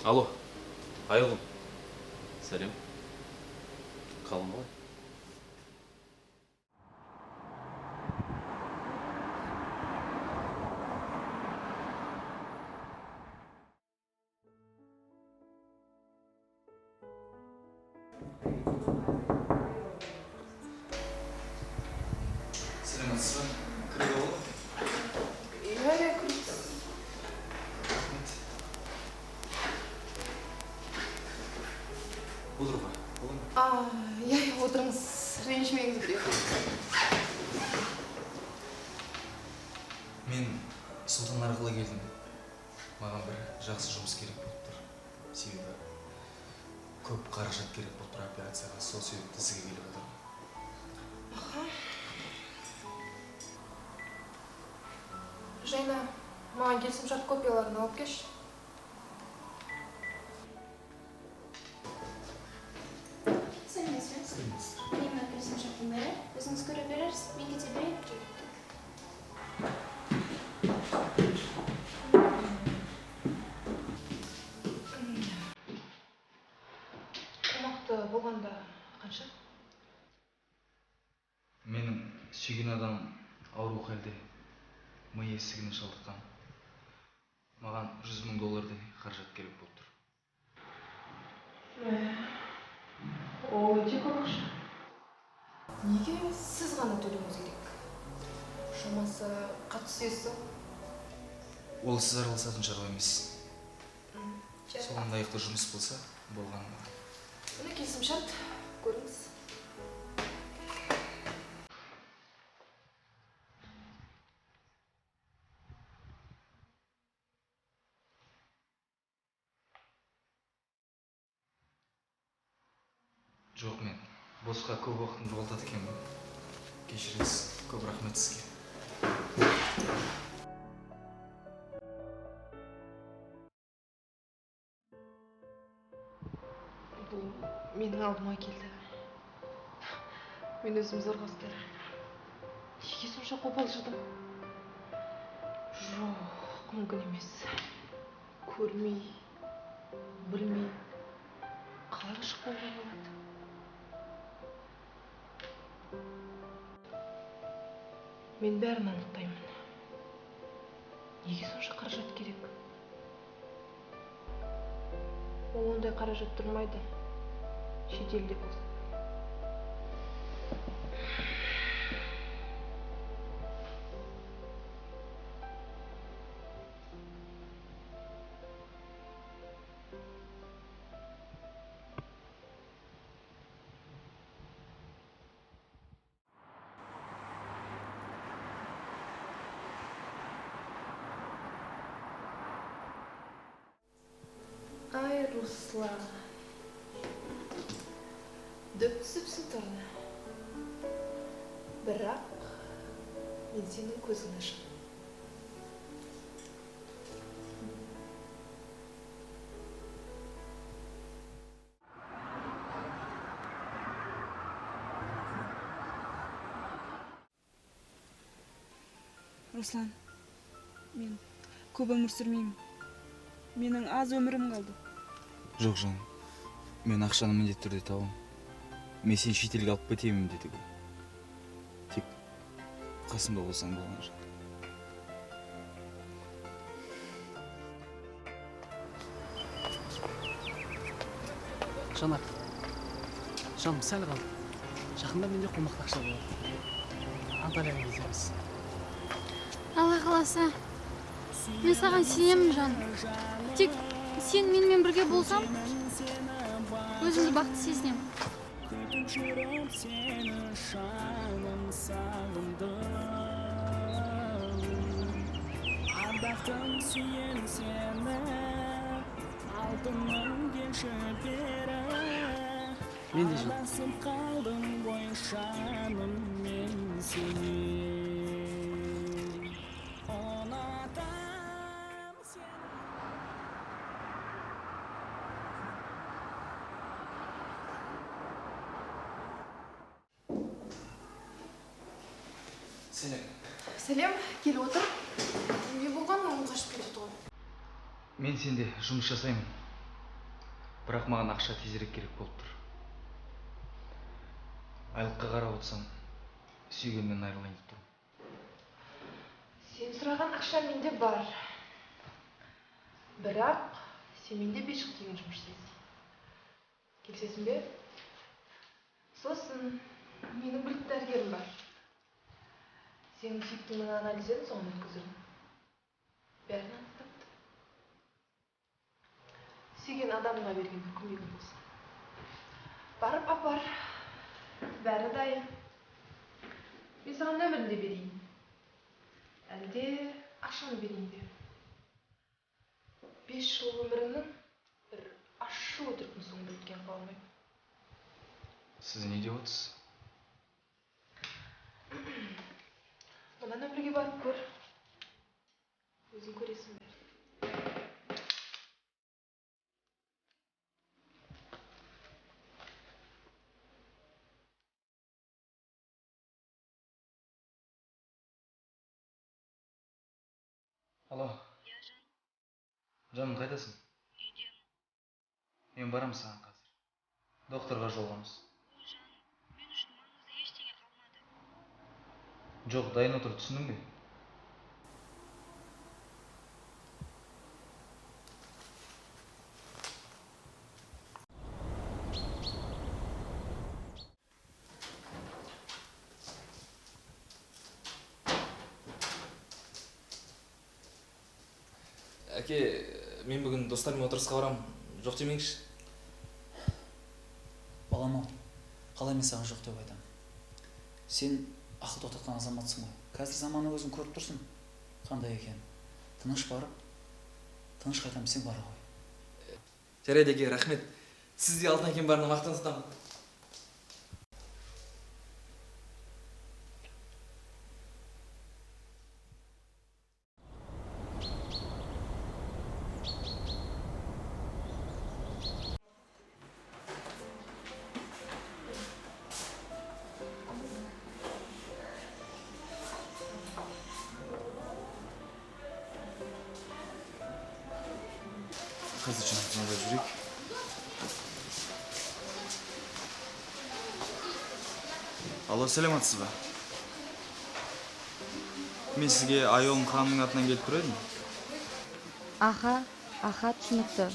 Алло, Айылым. Сәлем. Қалың қалай? Сәлеметсіз бе? Кіруге болады? Иә, кіріңіз. Отыруға, болады ма? Иә, отырыңыз. Ренжімеңіз біреу. Мен Сұлтан арқылы келдім. Маған бір жақсы жұмыс керек болып тұр. Себебі көп қаражат керек болып тұр операцияға. Сол себепті сізге келіп отырмын. Жайна, маған келісімшарт копияларын алып келші. Сәлеметсіз. Мен келісімшарттың бәрі. Өзіңіз көре берерсіз. Мен кете берейін. Қомақты болғанда қанша? Менің сүйген адам ауру халде ми ісігіне шалдыққан. Маған $100,000 қаражат керек болып тұр. Ол өте көп ақша. Неге сіз ғана төлеуіңіз керек? Шамасы қатысесіз? Ол сіз араласатын шаруа емес. Соған лайықты жұмыс болса, болғаны. Міне келісімшарт, көріңіз. Жоқ, мен босқа көп уақытын жоғалтады екенмін. Кешіріңіз, көп рахмет сізге. Бұл менің алдыма келді. Мен өзім зорғастар. Неге сонша қобалжыдым? Жоқ, мүмкін емес. Көрмей, білмей, қалай ғашық болуға болады? Мен бәрін анықтаймын. Неге сонша қаражат керек? Ол ондай қаражат тұрмайды. Шетелде болсын. Ай, Руслан. Дөп түсіпсің тұрына. Бірақ мен сенің көзің ашам. Руслан, мен көп өмір сүрмеймін. Менің аз өмірім қалды. Жоқ, жаным. Мен ақшаны міндетті түрде табамын. Мен сені шетелге алып кетемін деді. Тек қасымда болсаң болған жан. Жанар, жаным сәл қал. Жақында менде қомақты ақша болады. Анталияға кетеміз. Алла қаласа. Мен саған сенемін, жан. Тек сен менімен бірге болсам, өзімді бақытты сезінемін. жүріп сені шағым сағындым, ардақтым сүйем сені, алтыным келші бері, мен де жын. Сәлем. Сәлем, келіп отыр. Не болған, оның қашып кетеді ғой. Мен сенде жұмыс жасаймын. Бірақ маған ақша тезірек керек болып тұр. Айлыққа қарап отырсам, сүйгенмен айырылайын деп тұрмын. Сен сұраған ақша менде бар. Бірақ сен менде 5 жыл тегін жұмыс жасайсың. Келісесің бе? Сосын менің білікті дәрігерім бар. Сенің сүйіктіңнің анализін соған өткізірім. Бәрін анықтапты. Сүйген адамыңа берген бір көмегім болсын. Барып апар. Бәрі дайын. Мен саған нөмірін де берейін. Әлде ақшаны берейін бе? 5 жыл өміріңнің бір ащы өтіріктің соңында өткен қалмайды. Сіз не деп отырсыз? Мына нөмірге барып көр. Өзің көресің бе? Алло. Жаным, қайдасың? Мен барам саған қазір. Докторға жолығамыз. Жоқ, дайын отыр, түсіндің бе? Әке, мен бүгін достарыммен отырысқа барам. Жоқ демеңізші. Балам-ау, қалай мен саған жоқ деп айтам. Сен ақыл тоқтатқан азаматсың ғой. Қазір заманы өзің көріп тұрсың. Қандай екен? Тыныш барып, тыныш қайтам, сен бара ғой. Жарайды әке, рахмет. Сіз де алтын әкем барына мақтан тұтамын. Қазір жанымда жүрек. Алло, сәлематсыз ба? Мен сізге Айолым ханымның атынан келіп тұр едім. Аха, түсінікті.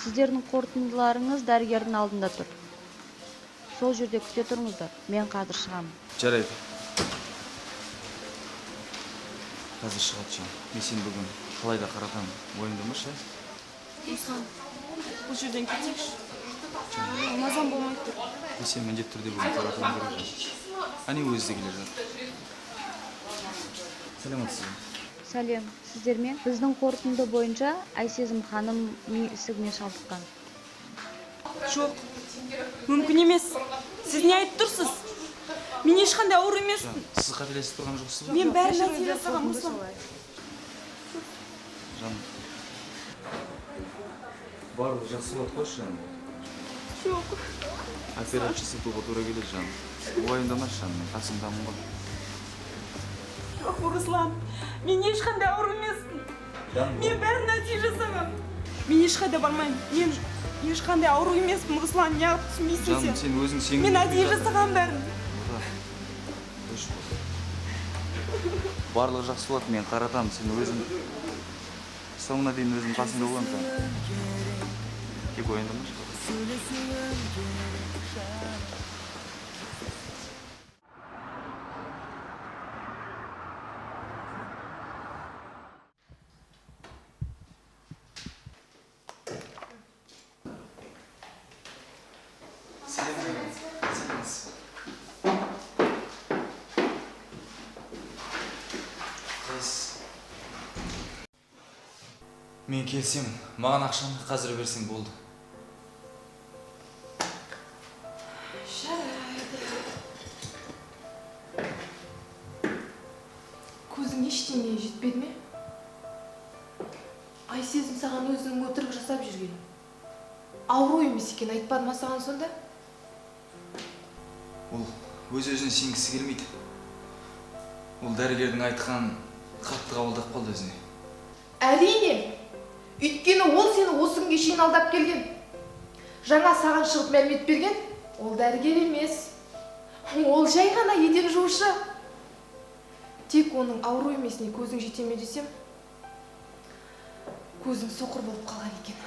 Сіздердің қорытындыларыңыз дәрігердің алдында тұр. Сол жерде күте тұрыңыздар. Мен қазір шығамын. Жарайды. Қазір шығады жан. Мен сені бүгін қалай да қаратамын. Мойындамашы. Руслан, бұл жерден кетейікші. Мазам болмайды тұр. Сен міндетті түрде бүгін қаратуым керек. Әне өзі де келе жатыр. Сәлематсыз ба? Сәлем, сіздермен біздің қорытынды бойынша Айсезім ханым ми ісігіне шалдыққан. Жоқ, мүмкін емес. Сіз не айтып тұрсыз? Мен ешқандай ауру емеспін. Сіз қателесіп тұрған жоқсыз ба? Мен бәрін әдейі жасағам, Руслан. Жаным, барлығы жақсы болады қойшы, жаным. Жоқ. Операция жасатуға тура келеді, жаным. Уайымдамашы, жаным, мен қасыңдамын ғой. Жоқ, Руслан, мен ешқандай ауру емеспін. Мен бәрін әдейі жасағам. Мен ешқайда бармаймын. Мен ешқандай ауру емеспін, Руслан, неғып түсінбейсің сен? Жаным, сен өзің сенің... Мен әдейі жасағам бәрін. Барлығы жақсы болады, мен қаратамын, сен өзің... Соңына дейін өзім қасыңда боламын, жаным. Тек уайымдамашы. Мен келсем, маған ақшаны қазір берсең болды. Айсезім саған өзінің өтірік жасап жүрген. Ауру емес екен, айтпады ма саған сонда? Ол өз-өзіне сенгісі келмейді. Ол дәрігердің айтқанын қатты қабылдап қалды өзіне. Әрине. Өйткені ол сені осы күнге шейін алдап келген. Жаңа саған шығып мәлімет берген, ол дәрігер емес. Ол жай ғана еден жуушы. Тек оның ауру емесіне көзің жете ме десем, көзің соқыр болып қалған екен.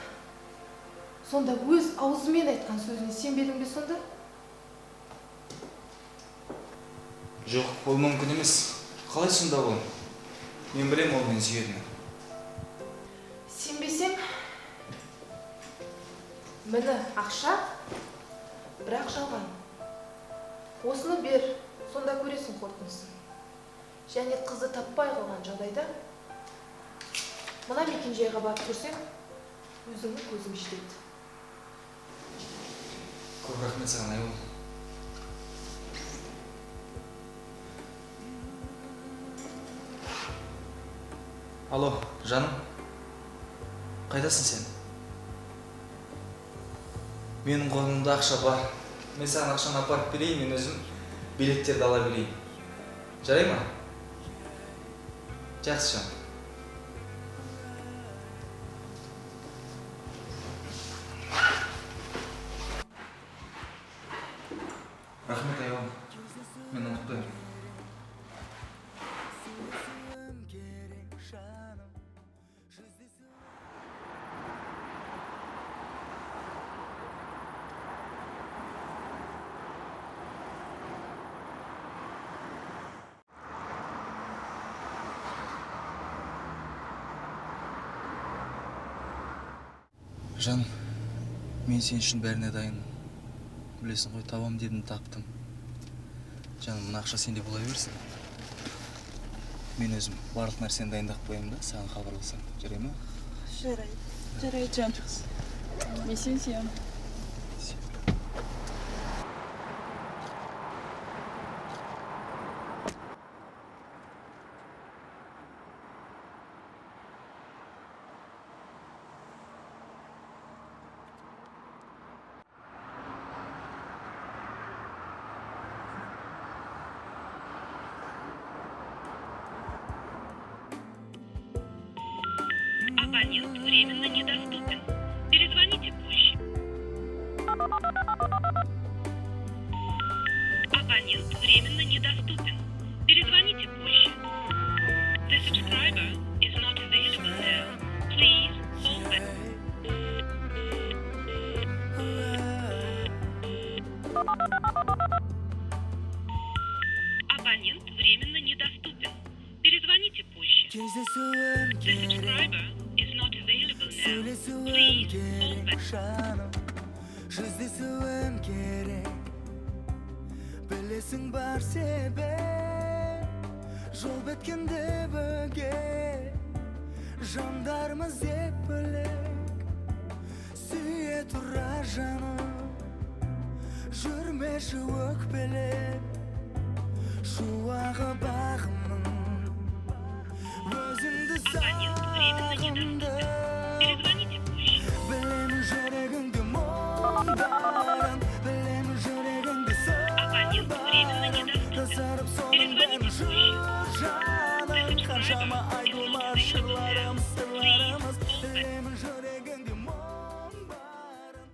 Сонда өз аузымен айтқан сөзіне сенбедің бе сонда? Жоқ, ол мүмкін емес. Қалай сонда ол? Мен білем ол мен сүйетіні. Сенбесең, міне ақша, бірақ жалған. Осыны бер, сонда көресің қорытындысын. Және қызды таппай қалған жағдайда, мына мекенжайға барып көрсең, өзіңнің көзің жетеді. Көп рахмет саған, Айгүл. Алло, жаным. Қайдасың сен? Менің қолымда ақша бар. Мен саған ақшаны апарып берейін, мен өзім билеттерді ала берейін. Жарай ма? Жақсы, жаным. Рахмет, Айгүл. Мен ұмытпаймын. Жаным, мен сен үшін бәріне дайынмын. Білесің ғой, табам дедім, таптым. Жаным, мына ақша сенде бола берсін. Мен өзім барлық нәрсені дайындап қоямын да, саған хабарласам. Жарай ма? Жарайды, жан. Мен сен сүйемін. Абонент временно недоступен. Перезвоните позже. Абонент временно недоступен. Перезвоните позже. The subscriber is not available now. Please hold back. Абонент временно недоступен. Перезвоните позже. The subscriber is not available now. Please hold back. Жүздесуім керек, білесің бар себеп, жол беткенде бөге, жандарымыз ек бөлек, сүйе тұра жаным, жүрмеші өкпелеп, шуағы бағымның, өзіңді сағынды. Білемін жүрегіңді мұң барын, білемін жүрегіңді сын барын, тазарып соның бәрін жүр жаным, қаншама айтылмас жырларымыз, сырларымыз, білемін жүрегіңді мұң барын.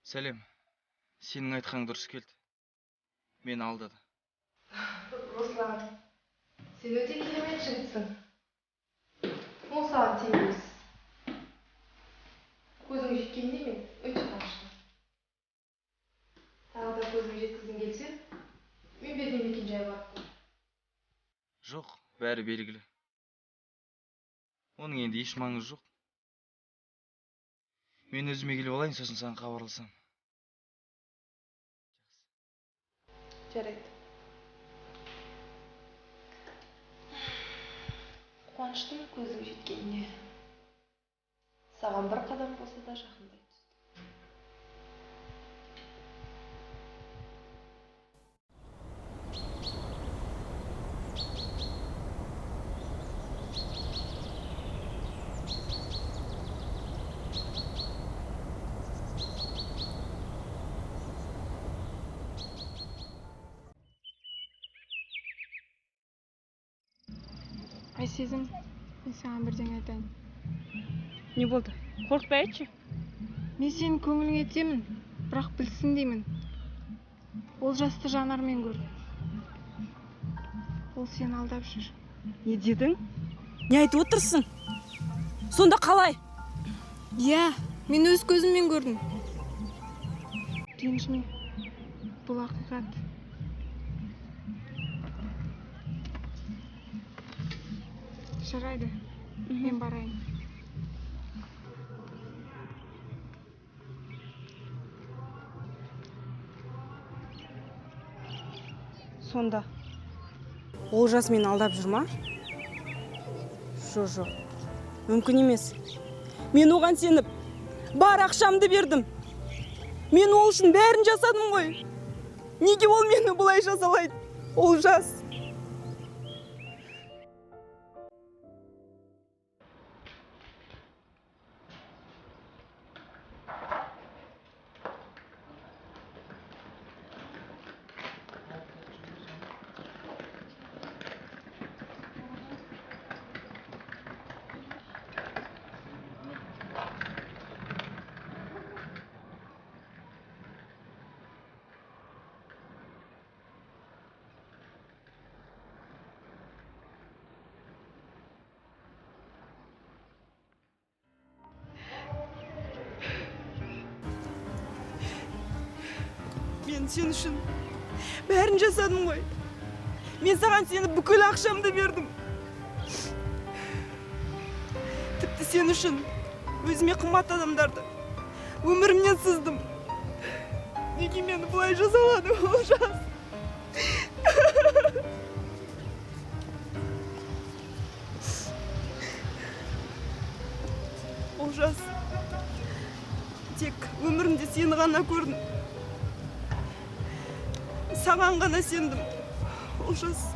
Сәлем. Сенің айтқан дұрыс келді. Мені алдады. Руслан, сен өте керемет жігітсің. Ол саған тиемес. Көзің жеткенде мен өте қуаныштымын. Тағы да көзің жеткізгің келсе, мен берген мекенжайға барып көр. Жоқ, бәрі белгілі. Оның енді еш маңызы жоқ. Мен өзіме келіп алайын, сосын саған хабарласам. Жарайды. қуаныштың көзің жеткеніне. Саған бір қадам болса да жақындай түсті. Айсезім, мен саған бірдеңе айтайын. Не болды? Қорқпай айтшы. Мен сенің көңіліңе етемін, бірақ білсін деймін. Ол жасты жанармен көр. Ол сені алдап жүр. Не дедің? Не айтып отырсың? Сонда қалай? Иә, мен өз көзіммен көрдім. Ренжіме, бұл ақиқат. Жарайды, мен барайын. Сонда Олжас мені алдап жүр ма? Жоқ. Мүмкін емес. Мен оған сеніп, бар ақшамды бердім. Мен ол үшін бәрін жасадым ғой. Неге ол мені бұлай жасалайды? Олжас. Мен сен үшін бәрін жасадым ғой. Мен саған сені бүкіл ақшамды бердім. Тіпті сен үшін өзіме қымбат адамдарды өмірімнен сыздым. Неге мені бұлай жасалады, Олжас? Олжас, тек өмірімде сені ғана көрдім. Саған ғана сендім, Олжас.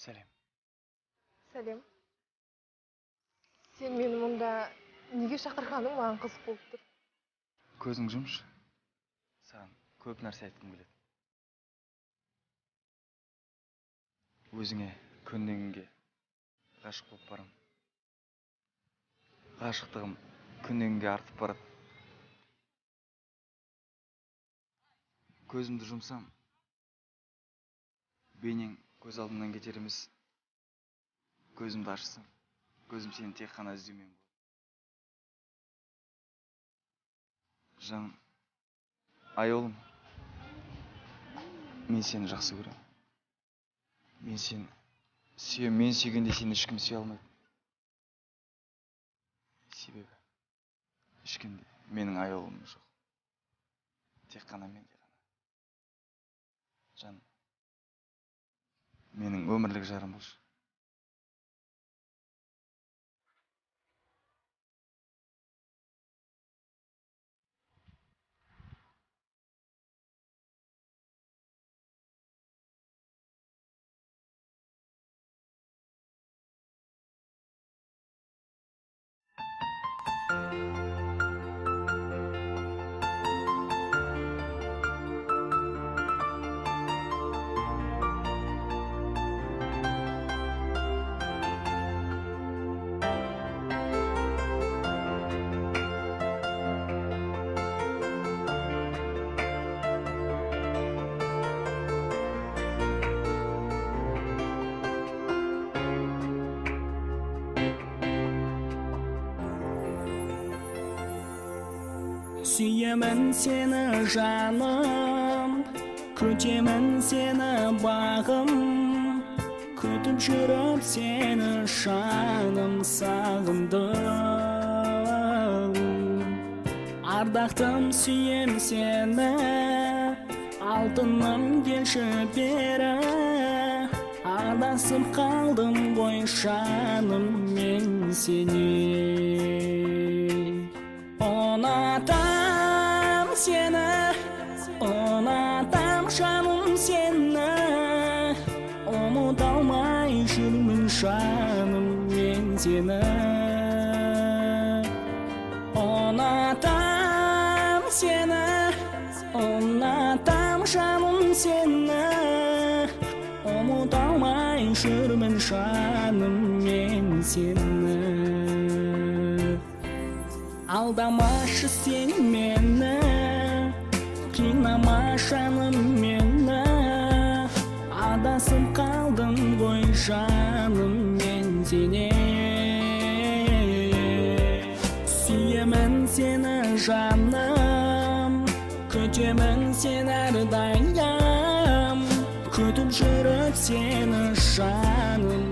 Сәлем. Сәлем. Сен мені мұнда неге шақырғаның маған қызық болып тұр. Көзің жұмшы. Саған көп нәрсе айтқым келеді. Өзіңе күннен күнге ғашық болып барам. Ғашықтығым күннен күнге артып барады. Көзімді жұмсам, бейнең көз алдымнан кетер емес. Көзімді ашсам, көзім сені тек қана іздеумен болады. Жаным, айолым, мен сені жақсы көрем. Мен сені сүйем, мен сүйгенде сені ешкім сүйе алмайды. Себебі ешкімде менің айолым жоқ. Тек қана менде ғана. Жаным, менің өмірлік жарым болшы. Сүйемін сені жаным, күтемін сені бағым, күтіп жүріп сені шаным сағындым. Ардақтым сүйем сені, алтыным келші бері, адасып қалдым ғой жаным мен сені. Ұнатам сені, ұнатам жаным сені, ұмыта алмай жүрмін жаным мен сені. Ұнатам сені, ұнатам жаным сені, ұмыта алмай жүрмін жаным мен сені. Алдамашы сен мені, қинама жаным мені, адасып қалдым ғой жаным мен сені. Сүйемін сені жаным, күтемін сені әрдайым, күтіп жүріп сені жаным